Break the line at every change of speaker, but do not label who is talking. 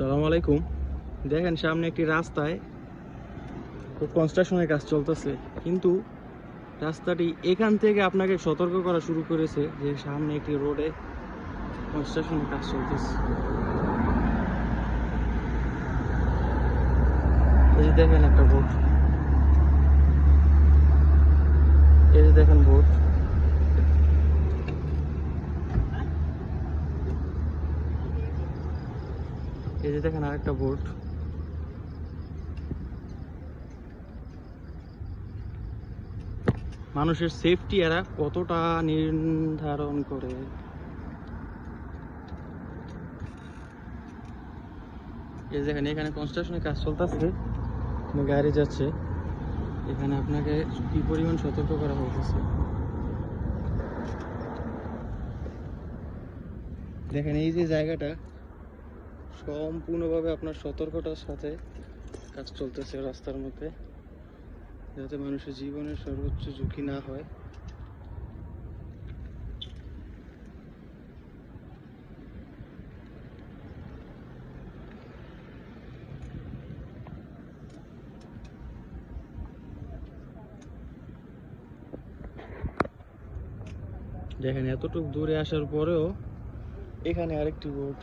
আসসালামু আলাইকুম। দেখেন সামনে একটি রাস্তায় কনস্ট্রাকশনের কাজ চলতেছে, কিন্তু রাস্তাটি এখান থেকে আপনাকে সতর্ক করা শুরু করেছে যে সামনে একটি রোডে কনস্ট্রাকশনের কাজ চলতেছে। এই যে দেখেন একটা বোর্ড, এই যে দেখেন বোর্ড, এই যে দেখেন আরেকটা বোর্ড। মানুষের সেফটি এরা কতটা নির্ধারণ করে। এই দেখেন এখানে কনস্ট্রাকশনের কাজ চলতেছে, গাড়ি যাচ্ছে, এখানে আপনাকে কি পরিমাণ সতর্ক করা হয়েছে। দেখেন এই যে জায়গাটা সম্পূর্ণভাবে আপনার সতর্কতার সাথে কাজ চলতেছে রাস্তার মধ্যে, যাতে মানুষের জীবনের সর্বোচ্চ ঝুঁকি না হয়। দেখেন এতটুকু দূরে আসার পরেও এখানে আরেকটি বোর্ড।